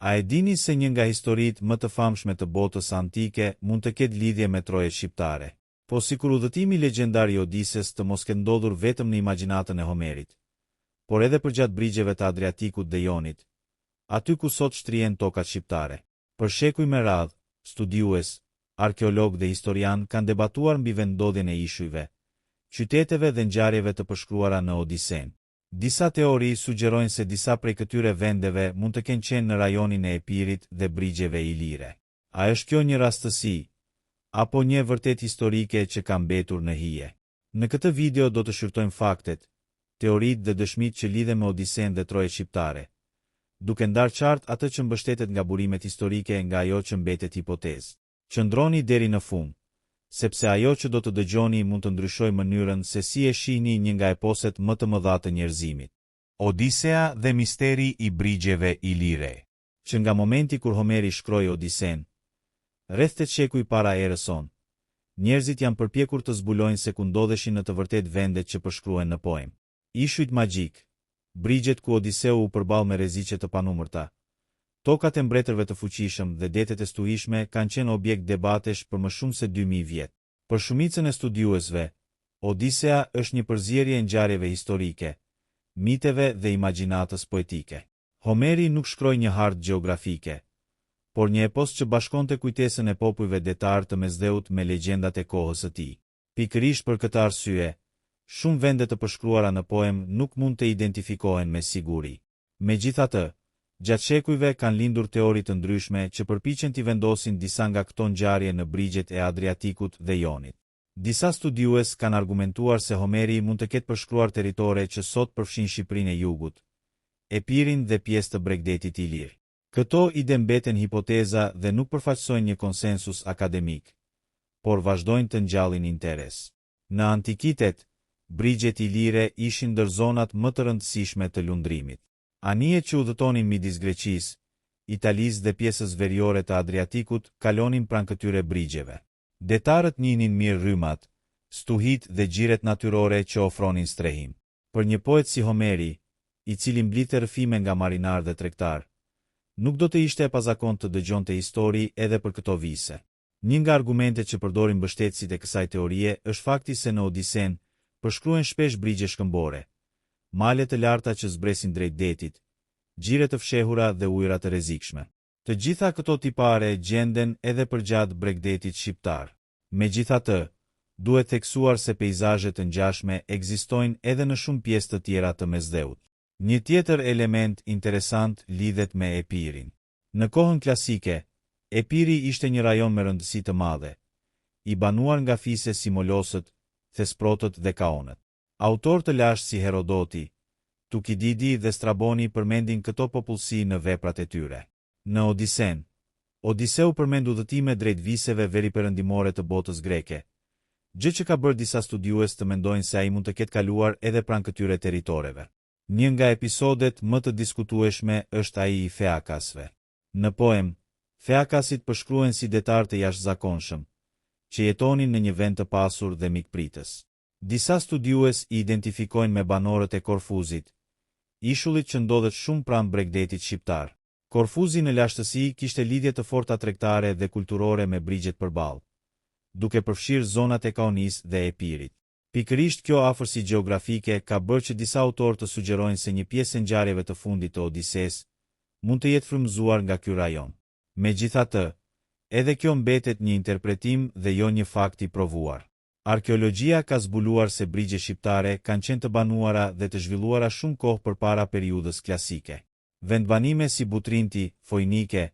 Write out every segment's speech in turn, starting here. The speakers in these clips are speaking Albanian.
A e dini se një nga historitë më të famshme të botës antike mund të ketë lidhje me Trojet shqiptare? Po sikur udhëtimi legjendar i Odises të mos ketë ndodhur vetëm në imagjinatën e Homerit, por edhe përgjatë brigjeve të Adriatikut dhe Jonit, aty ku sot shtrihen tokat shqiptare. Për shekuj me radhë, studiues, arkeolog dhe historian kanë debatuar mbi vendodhjen e ishujve, qyteteve dhe ngjarjeve të përshkruara në Odisen. Disa teori sugjerojnë se disa prej këtyre vendeve mund të kenë qenë në rajonin e Epirit dhe brigjeve ilire. A është kjo një rastësi, apo një vërtet historike që ka mbetur në hije? Në këtë video do të shqyrtojmë faktet, teoritë dhe dëshmitë që lidhen me Odisen dhe Trojet shqiptare, duke ndarë qartë atë që mbështetet nga burimet historike nga ajo që mbetet hipotezë. Qëndroni deri në fund, sepse ajo që do të dëgjoni mund të ndryshojë mënyrën se si e shihni një nga eposet më të mëdha të njerëzimit. Odisea dhe misteri i brigjeve ilire. Që nga momenti kur Homeri shkroi Odisen, rreth 8 shekuj para erës sonë, njerëzit janë përpjekur të zbulojnë se ku ndodheshin në të vërtetë vendet që përshkruhen në poem. Ishujt magjik, brigjet ku Odiseu u përball me rreziqe të panumërta, tokat e mbretërve të fuqishëm dhe detet e stuhishme kanë qenë objekt debatesh për më shumë se 2000 vjet. Për shumicën e studiuesve, Odisea është një përzierje e ngjarjeve historike, miteve dhe imagjinatës poetike. Homeri nuk shkroi një hartë gjeografike, por një epos që bashkonte kujtesën e popujve detar të Mesdheut me legjendat e kohës së tij. Pikërisht për këtë arsye, shumë vende të përshkruara në poem nuk mund të identifikohen me siguri. Megjithatë, gjatë shekujve kanë lindur teori të ndryshme që përpiqen t'i vendosin disa nga këto ngjarje në brigjet e Adriatikut dhe Jonit. Disa studiues kanë argumentuar se Homeri mund të ketë përshkruar territore që sot përfshin Shqipërinë e Jugut, Epirin dhe pjesë të Bregdetit Ilir. Këto ide mbeten hipoteza dhe nuk përfaqësojnë një konsensus akademik, por vazhdojnë të ngjallin interes. Në antikitet, brigjet ilire ishin ndër zonat më të rëndësishme të lundrimit. Anijet që udhëtonin midis Greqisë, Italisë dhe pjesës veriore të Adriatikut kalonin pranë këtyre brigjeve. Detarët njihnin mirë rrymat, stuhit dhe gjiret natyrore që ofronin strehim. Për një poet si Homeri, i cili mblidhte rrëfime nga marinar dhe tregtar, nuk do të ishte e pazakontë të dëgjonte histori edhe për këto vise. Një nga argumentet që përdorin mbështetësit e kësaj teorie është fakti se në Odisen përshkruhen shpesh brigje shkëmbore, male të larta që zbresin drejt detit, gjire të fshehura dhe ujëra të rrezikshme. Të gjitha këto tipare gjenden edhe përgjatë Bregdetit shqiptar. Megjithatë, duhet theksuar se peizazhe të ngjashme ekzistojnë edhe në shumë pjesë të tjera të Mesdheut. Një tjetër element interesant lidhet me Epirin. Në kohën klasike, Epiri ishte një rajon me rëndësi të madhe, i banuar nga fise si Molosët, Thesprotët dhe Kaonët. Autor të lashtë si Herodoti, Tukididi dhe Straboni përmendin këto popullsi në veprat e tyre. Në Odisen, Odiseu përmend udhëtime drejt viseve veriperëndimore të botës greke, gjë që ka bërë disa studiues të mendojnë se ai mund të ketë kaluar edhe pranë këtyre territoreve. Një nga episodet më të diskutueshme është ai i Feakasve. Në poem, Feakasit përshkruhen si detar të jashtëzakonshëm, që jetonin në një vend të pasur dhe mikpritës. Disa studiues i identifikojnë me banorët e Korfuzit, ishullit që ndodhet shumë pranë Bregdetit shqiptar. Korfuzi në lashtësi kishte lidhje të forta tregtare dhe kulturore me brigjet përballë, duke përfshirë zonat e Kaonisë dhe Epirit. Pikërisht kjo afërsi gjeografike ka bërë që disa autorë të sugjerojnë se një pjesë e ngjarjeve të fundit të Odisesë mund të jetë frymëzuar nga ky rajon. Megjithatë, edhe kjo mbetet një interpretim dhe jo një fakt i provuar. Arkeologjia ka zbuluar se brigjet shqiptare kanë qenë të banuara dhe të zhvilluara shumë kohë përpara periudhës klasike. Vendbanime si Butrinti, Fojnike,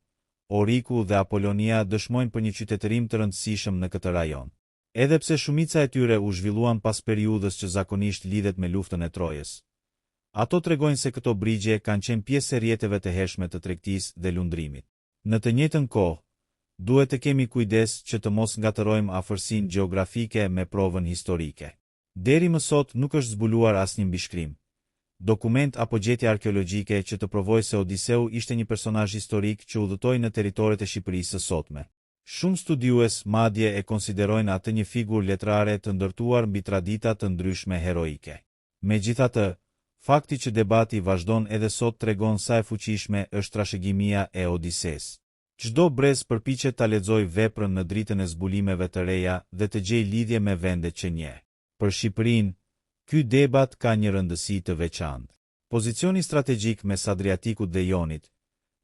Oriku dhe Apolonia dëshmojnë për një qytetërim të rëndësishëm në këtë rajon. Edhe pse shumica e tyre u zhvilluan pas periudhës që zakonisht lidhet me luftën e Trojës, ato tregojnë se këto brigje kanë qenë pjesë e rrjeteve të hershme të tregtisë dhe lundrimit. Në të njëjtën kohë, duhet të kemi kujdes që të mos ngatërojmë afërsinë gjeografike me provën historike. Deri më sot nuk është zbuluar asnjë mbishkrim, dokument apo gjetje arkeologjike që të provojë se Odiseu ishte një personazh historik që udhëtoi në territoret e Shqipërisë së sotme. Shumë studiues madje e konsiderojnë atë një figurë letrare të ndërtuar mbi tradita të ndryshme heroike. Megjithatë, Fakti që debati vazhdon edhe sot tregon sa e fuqishme është trashëgimia e Odises. Çdo brez përpiqet ta lexojë veprën në dritën e zbulimeve të reja dhe të gjejë lidhje me vendet që njeh. Për Shqipërinë, ky debat ka një rëndësi të veçantë. Pozicioni strategjik mes Adriatikut dhe Jonit,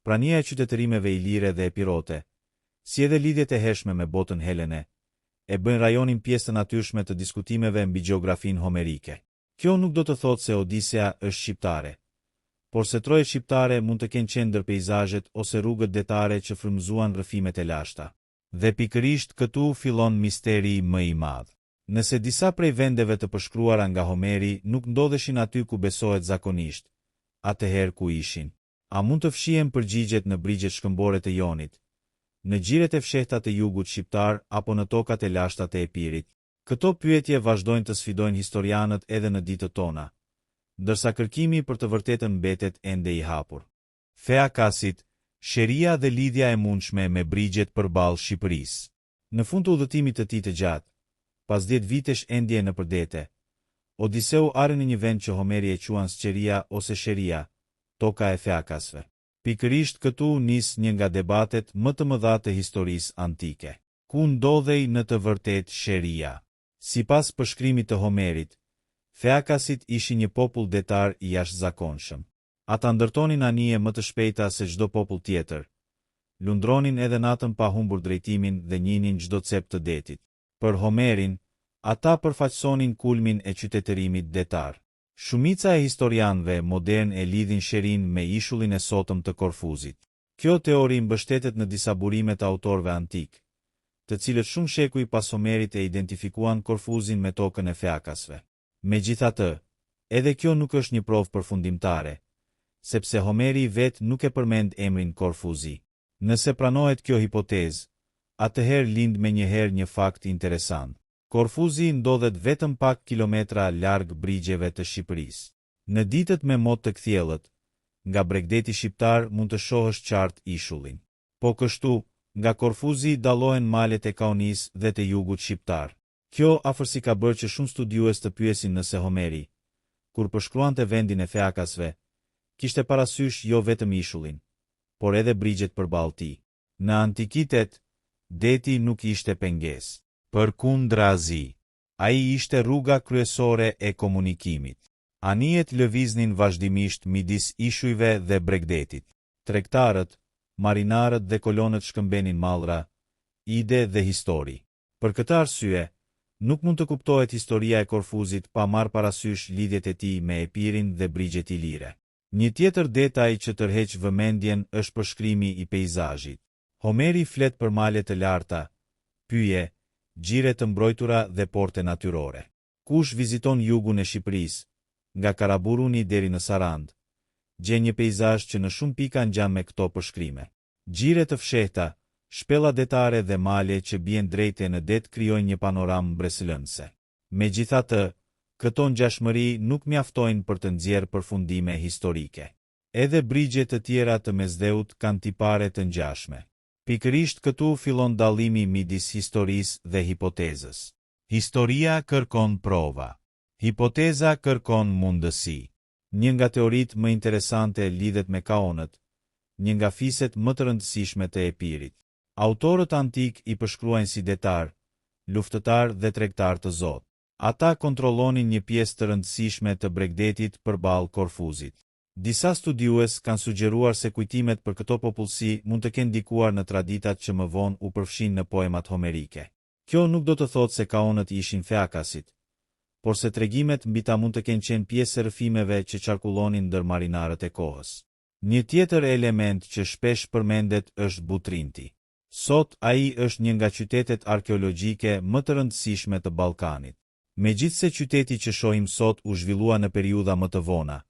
prania e qytetërimeve ilire dhe epirote, si edhe lidhjet e hershme me botën helene, e bëjnë rajonin pjesë të natyrshme të diskutimeve mbi gjeografinë homerike. Kjo nuk do të thotë se Odisea është shqiptare, por se trojet shqiptare mund të kenë qenë ndër peizazhet ose rrugët detare që frymëzuan rrëfimet e lashta. Dhe pikërisht këtu fillon misteri më i madh. Nëse disa prej vendeve të përshkruara nga Homeri nuk ndodheshin aty ku besohet zakonisht, atëherë ku ishin? A mund të fshihen përgjigjet në brigjet shkëmbore të Jonit, në gjiret e fshehta të jugut shqiptar apo në tokat e lashta të Epirit? Këto pyetje vazhdojnë të sfidojnë historianët edhe në ditët tona, ndërsa kërkimi për të vërtetën mbetet ende i hapur. Feakasit, sheria dhe lidhja e mundshme me brigjet përballë Shqipërisë. Në fund të udhëtimit të tij të gjatë, pas 10 vitesh endje në përdete, Odiseu arri në një vend që Homeri e quan Sqeria ose Sheria, toka e Feakasve. Pikërisht këtu nis një nga debatet më të mëdha të historisë antike. Ku ndodhej në të vërtetë Sheria? Sipas përshkrimit të Homerit, Feakasit ishin një popull detar i jashtëzakonshëm. Ata ndërtonin anije më të shpejta se çdo popull tjetër, lundronin edhe natën pa humbur drejtimin dhe njihnin çdo cep të detit. Për Homerin, ata përfaqësonin kulmin e qytetërimit detar. Shumica e historianëve modern e lidhin Sherin me ishullin e sotëm të Korfuzit. Kjo teori mbështetet në disa burime të autorëve antik, të cilët shumë shekuj pas Homerit e identifikuan Korfuzin me tokën e Feakasve. Megjithatë, edhe kjo nuk është një provë përfundimtare, sepse Homeri vetë nuk e përmend emrin Korfuzi. Nëse pranohet kjo hipotezë, atëherë lind menjëherë një fakt interesant. Korfuzi ndodhet vetëm pak kilometra larg brigjeve të Shqipërisë. Në ditët me mot të kthjellët, nga Bregdeti shqiptar mund të shohësh qartë ishullin. Po kështu, nga Korfuzi dallohen malet e Kaonis dhe të jugut shqiptar. Kjo afërsi ka bërë që shumë studiues të pyesin nëse Homeri, kur përshkruante vendin e Feakasve, kishte parasysh jo vetëm ishullin, por edhe brigjet përballë tij. Në antikitet, deti nuk ishte pengesë. Përkundrazi, ai ishte rruga kryesore e komunikimit. Anijet lëviznin vazhdimisht midis ishujve dhe Bregdetit. Tregtarët, marinarët dhe kolonët shkëmbenin mallra, ide dhe histori. Për këtë arsye, nuk mund të kuptohet historia e Korfuzit pa marrë parasysh lidhjet e tij me Epirin dhe brigjet ilire. Një tjetër detaj që tërheq vëmendjen është përshkrimi i peizazhit. Homeri flet për male të larta, pyje, gjire të mbrojtura dhe porte natyrore. Kush viziton jugun e Shqipërisë, nga Karaburuni deri në Sarand, gjen një peizazh që në shumë pika ngjan me këto përshkrime. Gjire të fshehta, shpella detare dhe male që bien drejte në det krijojnë një panoramë mbresëlënëse. Megjithatë, këto ngjashmëri nuk mjaftojnë për të nxjerrë përfundime historike. Edhe brigje të tjera të Mesdheut kanë tipare të ngjashme. Pikërisht këtu fillon dallimi midis historisë dhe hipotezës. Historia kërkon prova. Hipoteza kërkon mundësi. Një nga teoritë më interesante lidhet me kaonët, një nga fiset më të rëndësishme të Epirit. Autorët antik i përshkruajnë si detar, luftëtar dhe tregtar të Zotit. Ata kontrollonin një pjesë të rëndësishme të Bregdetit përballë Korfuzit. Disa studiues kanë sugjeruar se kujtimet për këto popullsi mund të kenë ndikuar në traditat që më vonë u përfshin në poemat homerike. Kjo nuk do të thotë se kaonët ishin Feakasit, por se tregimet mbi ta mund të kenë qenë pjesë e rrëfimeve që qarkullonin ndër marinarët e kohës. Një tjetër element që shpesh përmendet është Butrinti. Sot ai është një nga qytetet arkeologjike më të rëndësishme të Ballkanit. Megjithse qyteti që shohim sot u zhvillua në periudha më të vona,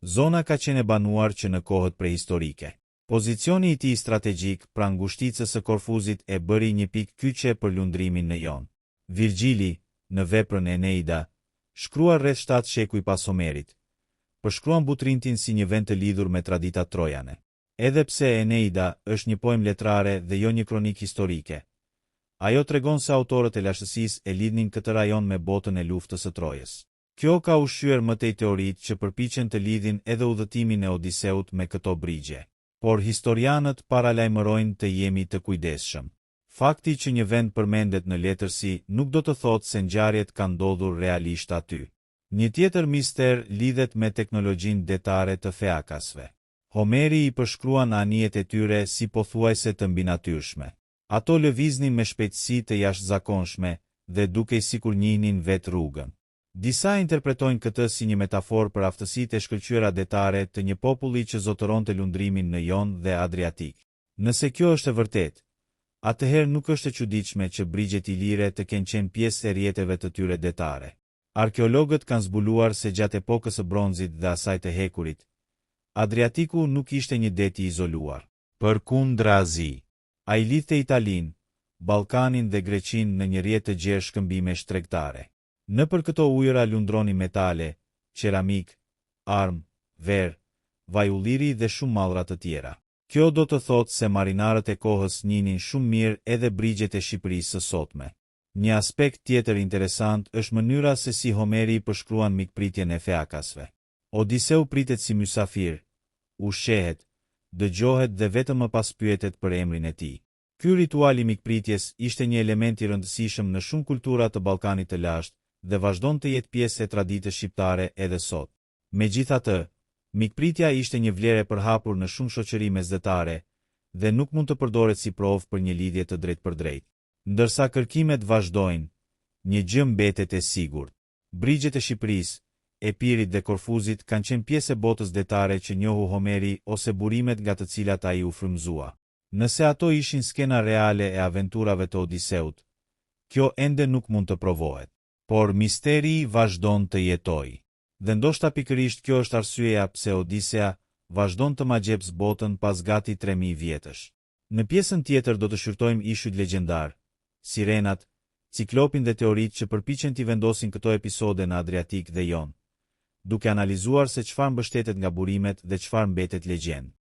zona ka qenë e banuar që në kohët prehistorike. Pozicioni i tij strategjik pranë ngushticës së Korfuzit e bëri një pikë kyçe për lundrimin në Jon. Virgjili, në veprën Eneida, shkruar rreth 7 shekuj pas Homerit, përshkruan Butrintin si një vend të lidhur me traditat trojane. Edhe pse Eneida është një poem letrare dhe jo një kronik historike, ajo tregon se autorët e lashtësisë e lidhnin këtë rajon me botën e luftës së Trojës. Kjo ka ushqyer më tej teoritë që përpiqen të lidhin edhe udhëtimin e Odiseut me këto brigje. Por historianët paralajmërojnë të jemi të kujdesshëm. Fakti që një vend përmendet në letërsi nuk do të thotë se ngjarjet kanë ndodhur realisht aty. Një tjetër mister lidhet me teknologjinë detare të feakasve. Homeri i përshkruan anijet e tyre si pothuajse të mbinatyrshme. Ato lëviznin me shpejtësi të jashtëzakonshme dhe dukej sikur njihnin vetë rrugën. Disa interpretojnë këtë si një metaforë për aftësitë e shkëlqyera detare të një populli që zotëronte lundrimin në Jon dhe Adriatik. Nëse kjo është e vërtetë, atëherë nuk është e çuditshme që brigjet ilire të kenë qenë pjesë e rrjeteve të tyre detare. Arkeologët kanë zbuluar se gjatë epokës së bronzit dhe asaj të hekurit, Adriatiku nuk ishte një det i izoluar. Përkundrazi, ai lidhte Italinë, Ballkanin dhe Greqinë në një rrjet të gjerë shkëmbime tregtare. Nëpër këto ujëra lundroni metale, qeramik, armë, verë, vaj ulliri dhe shumë mallra të tjera. Kjo do të thotë se marinarët e kohës njihnin shumë mirë edhe brigjet e Shqipërisë së sotme. Një aspekt tjetër interesant është mënyra se si Homeri përshkruan mikpritjen e feakasve. Odiseu pritet si mysafir, ushqehet, dëgjohet dhe vetëm më pas pyetet për emrin e tij. Ky ritual i mikpritjes ishte një element i rëndësishëm në shumë kultura të Ballkanit të lashtë dhe vazhdon të jetë pjesë e traditës shqiptare edhe sot. Megjithatë, mikpritja ishte një vlerë e përhapur në shumë shoqëri mesdhetare dhe nuk mund të përdoret si provë për një lidhje të drejtpërdrejtë. Ndërsa kërkimet vazhdojnë, një gjë mbetet e sigurt. Brigjet e Shqipërisë, Epirit dhe Korfuzit kanë qenë pjesë e botës detare që njohu Homeri ose burimet nga të cilat ai u frymëzua. Nëse ato ishin skena reale e aventurave të Odiseut, kjo ende nuk mund të provohet. Por misteri vazhdon të jetojë. Dhe ndoshta pikërisht kjo është arsyeja pse Odisea vazhdon të magjepsë botën pas gati 3000 vjetësh. Në pjesën tjetër do të shqyrtojmë ishujt legjendar, sirenat, ciklopin dhe teoritë që përpiqen t'i vendosin këto episode në Adriatik dhe Jon, duke analizuar se çfarë mbështetet nga burimet dhe çfarë mbetet legjendë.